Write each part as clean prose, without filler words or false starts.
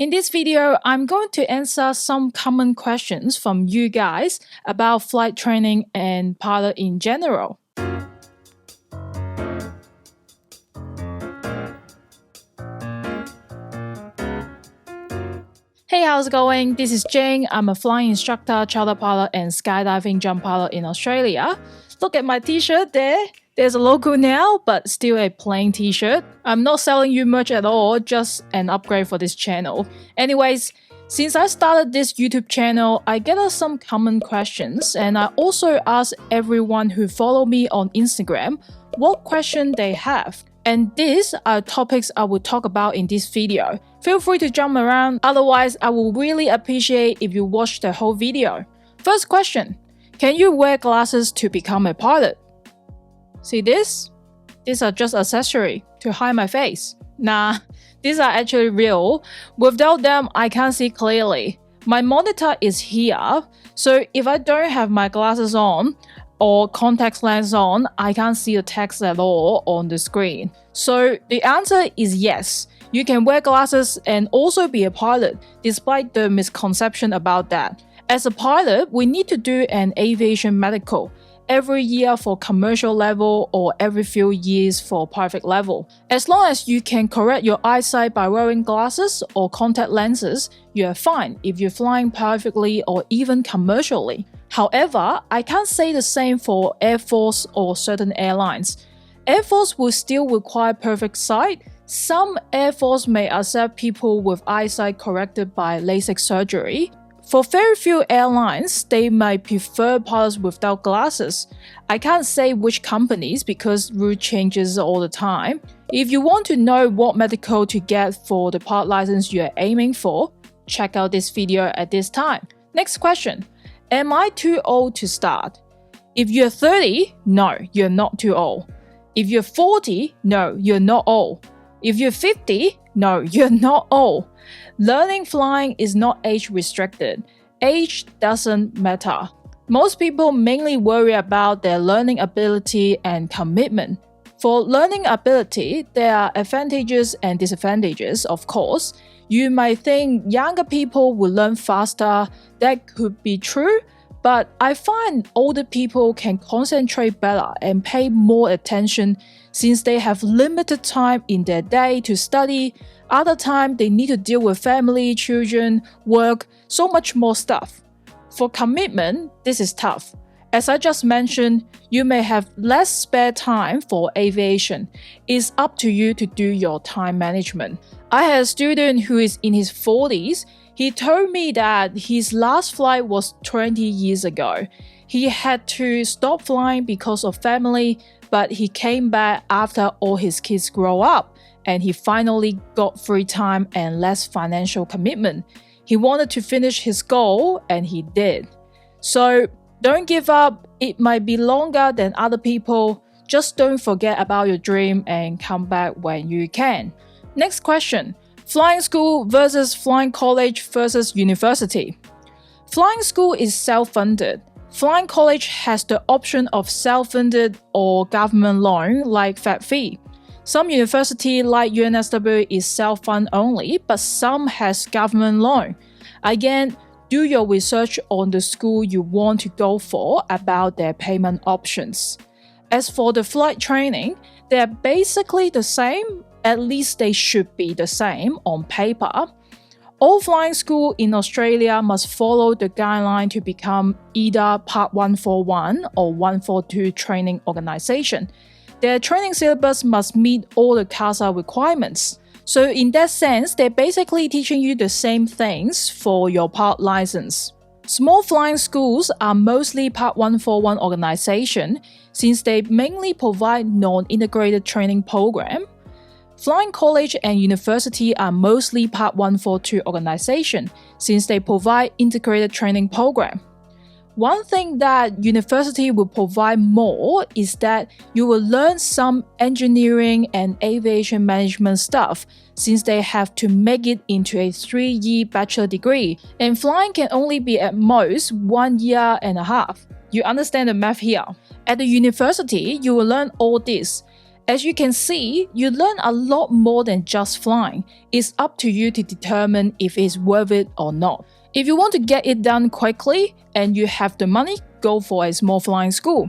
In this video, I'm going to answer some common questions from you guys about flight training and pilot in general. Hey, how's it going? This is Jane. I'm a flying instructor, charter pilot, and skydiving jump pilot in Australia. Look at my t-shirt there. There's a logo now, but still a plain t-shirt. I'm not selling you much at all, just an upgrade for this channel. Anyways, since I started this YouTube channel, I get some common questions, and I also ask everyone who follow me on Instagram what question they have. And these are topics I will talk about in this video. Feel free to jump around, otherwise I will really appreciate if you watch the whole video. First question, can you wear glasses to become a pilot? See this? These are just accessory to hide my face. Nah, these are actually real. Without them, I can't see clearly. My monitor is here, so if I don't have my glasses on or contact lens on, I can't see the text at all on the screen. So the answer is yes. You can wear glasses and also be a pilot, despite the misconception about that. As a pilot, we need to do an aviation medical every year for commercial level or every few years for private level. As long as you can correct your eyesight by wearing glasses or contact lenses, you are fine if you're flying privately or even commercially. However, I can't say the same for Air Force or certain airlines. Air Force will still require perfect sight. Some Air Force may accept people with eyesight corrected by LASIK surgery. For very few airlines, they might prefer pilots without glasses. I can't say which companies because rule changes all the time. If you want to know what medical to get for the pilot license you are aiming for, check out this video at this time. Next question. Am I too old to start? If you're 30, no, you're not too old. If you're 40, no, you're not old. If you're 50, no, you're not old. Learning flying is not age restricted. Age doesn't matter. Most people mainly worry about their learning ability and commitment. For learning ability, there are advantages and disadvantages, of course. You might think younger people will learn faster. That could be true, but I find older people can concentrate better and pay more attention since they have limited time in their day to study. Other time, they need to deal with family, children, work, so much more stuff. For commitment, this is tough. As I just mentioned, you may have less spare time for aviation. It's up to you to do your time management. I had a student who is in his 40s. He told me that his last flight was 20 years ago. He had to stop flying because of family, but he came back after all his kids grow up, and he finally got free time and less financial commitment. He wanted to finish his goal, and he did. So don't give up. It might be longer than other people. Just don't forget about your dream and come back when you can. Next question. Flying school versus flying college versus university. Flying school is self-funded. Flying college has the option of self-funded or government loan like FAT fee. Some university like UNSW is self-fund only, but some has government loan. Again, do your research on the school you want to go for about their payment options. As for the flight training, they are basically the same, at least they should be the same on paper. All flying schools in Australia must follow the guideline to become either Part 141 or 142 training organisation. Their training syllabus must meet all the CASA requirements. So in that sense, they're basically teaching you the same things for your pilot license. Small flying schools are mostly Part 141 organisation since they mainly provide non-integrated training program. Flying college and university are mostly Part 142 organization since they provide integrated training program. One thing that university will provide more is that you will learn some engineering and aviation management stuff since they have to make it into a 3-year bachelor degree, and flying can only be at most 1.5 years. You understand the math here. At the university, you will learn all this. As you can see, you learn a lot more than just flying. It's up to you to determine if it's worth it or not. If you want to get it done quickly and you have the money, go for a small flying school.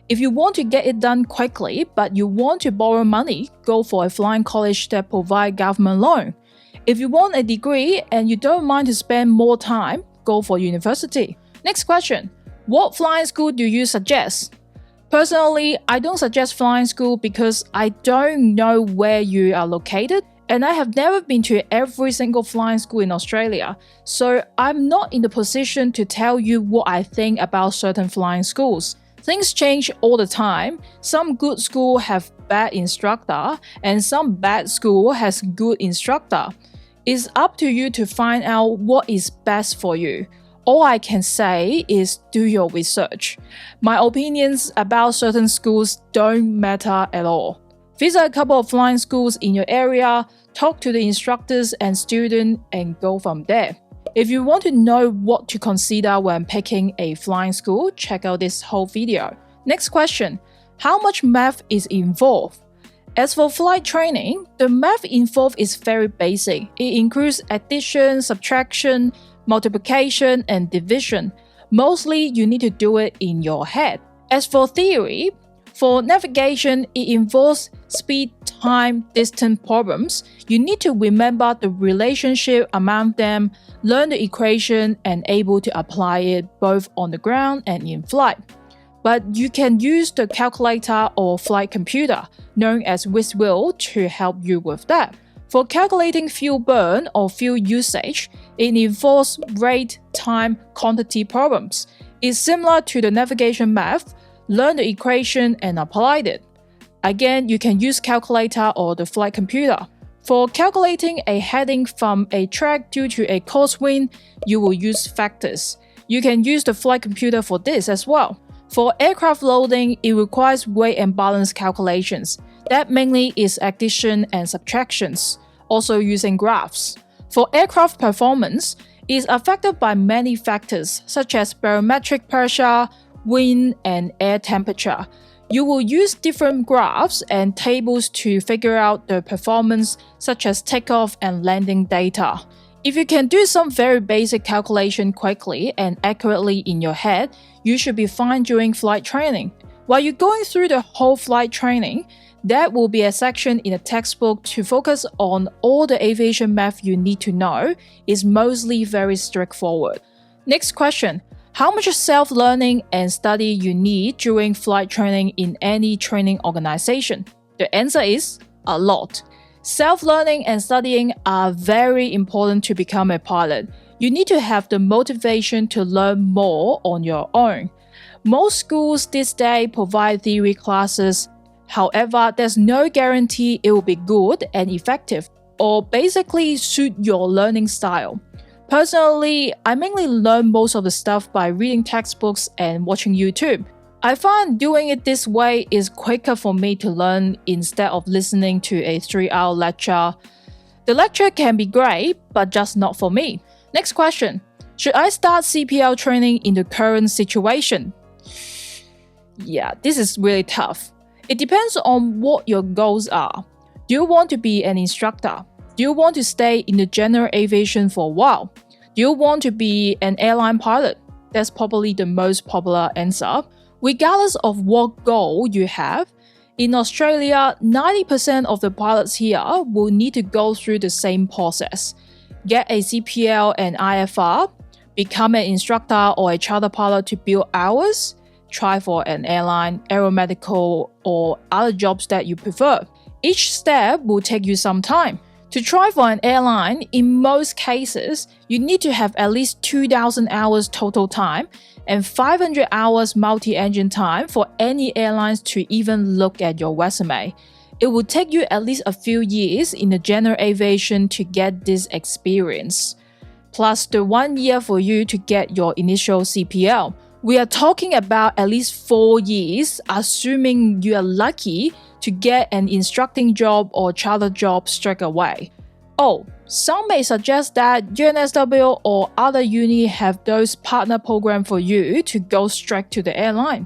If you want to get it done quickly but you want to borrow money, go for a flying college that provide government loan. If you want a degree and you don't mind to spend more time, go for university. Next question. What flying school do you suggest? Personally, I don't suggest flying school because I don't know where you are located and I have never been to every single flying school in Australia, so I'm not in the position to tell you what I think about certain flying schools. Things change all the time. Some good school have bad instructor and some bad school has good instructor. It's up to you to find out what is best for you. All I can say is do your research. My opinions about certain schools don't matter at all. Visit a couple of flying schools in your area, talk to the instructors and students, and go from there. If you want to know what to consider when picking a flying school, check out this whole video. Next question. How much math is involved? As for flight training, the math involved is very basic. It includes addition, subtraction, multiplication, and division. Mostly, you need to do it in your head. As for theory, for navigation, it involves speed, time, distance problems. You need to remember the relationship among them, learn the equation, and able to apply it both on the ground and in flight. But you can use the calculator or flight computer, known as WizWheel, to help you with that. For calculating fuel burn or fuel usage, it involves rate, time, quantity problems. It's similar to the navigation math. Learn the equation and apply it. Again, you can use calculator or the flight computer. For calculating a heading from a track due to a crosswind, you will use factors. You can use the flight computer for this as well. For aircraft loading, it requires weight and balance calculations. That mainly is addition and subtractions, also using graphs. For aircraft performance, it is affected by many factors such as barometric pressure, wind, and air temperature. You will use different graphs and tables to figure out the performance such as takeoff and landing data. If you can do some very basic calculation quickly and accurately in your head, you should be fine during flight training. While you're going through the whole flight training, there will be a section in the textbook to focus on all the aviation math you need to know. It's mostly very straightforward. Next question. How much self-learning and study you need during flight training in any training organization? The answer is a lot. Self-learning and studying are very important to become a pilot. You need to have the motivation to learn more on your own. Most schools this day provide theory classes. However, there's no guarantee it will be good and effective, or basically suit your learning style. Personally, I mainly learn most of the stuff by reading textbooks and watching YouTube. I find doing it this way is quicker for me to learn instead of listening to a 3-hour lecture. The lecture can be great, but just not for me. Next question. Should I start CPL training in the current situation? Yeah, this is really tough. It depends on what your goals are. Do you want to be an instructor? Do you want to stay in the general aviation for a while? Do you want to be an airline pilot? That's probably the most popular answer. Regardless of what goal you have, in Australia, 90% of the pilots here will need to go through the same process. Get a CPL and IFR, become an instructor or a charter pilot to build hours, try for an airline, aeromedical, or other jobs that you prefer. Each step will take you some time. To try for an airline, in most cases, you need to have at least 2,000 hours total time and 500 hours multi-engine time for any airlines to even look at your resume. It will take you at least a few years in the general aviation to get this experience, plus the 1 year for you to get your initial CPL. We are talking about at least 4 years, assuming you are lucky to get an instructing job or charter job straight away. Oh, some may suggest that UNSW or other uni have those partner program for you to go straight to the airline.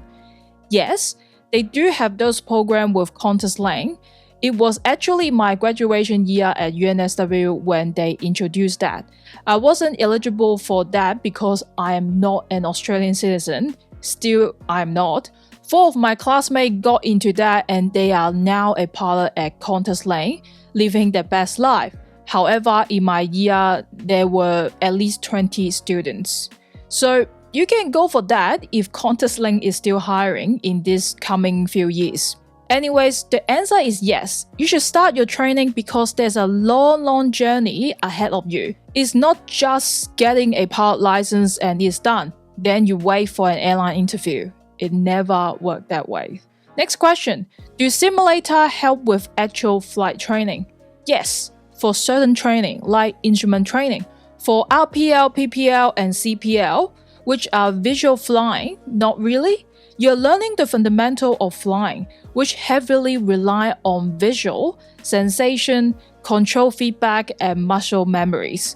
Yes, they do have those programs with QuantusLink. It was actually my graduation year at UNSW when they introduced that. I wasn't eligible for that because I am not an Australian citizen. Still, I'm not. 4 of my classmates got into that and they are now a pilot at QuantusLink, living their best life. However, in my year, there were at least 20 students. So you can go for that if QuantusLink is still hiring in this coming few years. Anyways, the answer is yes. You should start your training because there's a long journey ahead of you. It's not just getting a pilot license and it's done. Then you wait for an airline interview. It never worked that way. Next question. Do simulator help with actual flight training? Yes, for certain training, like instrument training. For RPL, PPL, and CPL, which are visual flying, not really. You're learning the fundamental of flying, which heavily rely on visual, sensation, control feedback, and muscle memories.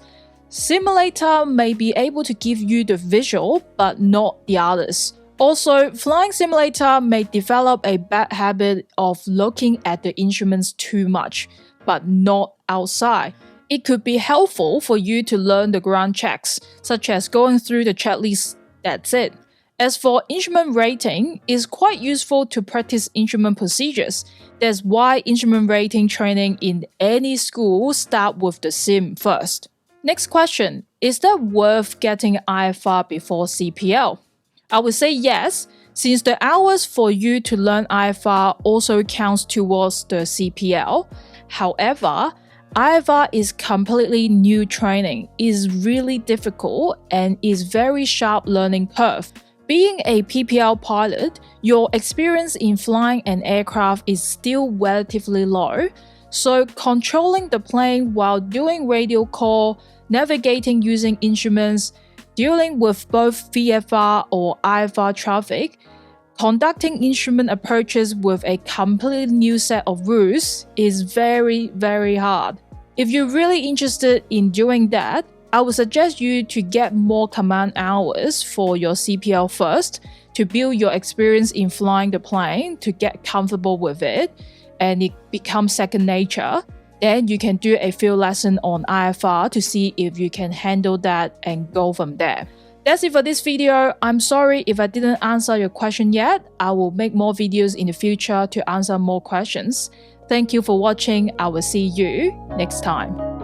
Simulator may be able to give you the visual, but not the others. Also, flying simulator may develop a bad habit of looking at the instruments too much, but not outside. It could be helpful for you to learn the ground checks, such as going through the checklist. That's it. As for instrument rating, it's quite useful to practice instrument procedures. That's why instrument rating training in any school start with the sim first. Next question, is that worth getting IFR before CPL? I would say yes, since the hours for you to learn IFR also counts towards the CPL. However, IFR is completely new training, is really difficult and is very sharp learning curve. Being a PPL pilot, your experience in flying an aircraft is still relatively low, so controlling the plane while doing radio call, navigating using instruments, dealing with both VFR or IFR traffic, conducting instrument approaches with a completely new set of rules is very hard. If you're really interested in doing that, I would suggest you to get more command hours for your CPL first to build your experience in flying the plane, to get comfortable with it, and it becomes second nature. Then you can do a field lesson on IFR to see if you can handle that and go from there. That's it for this video. I'm sorry if I didn't answer your question yet. I will make more videos in the future to answer more questions. Thank you for watching. I will see you next time.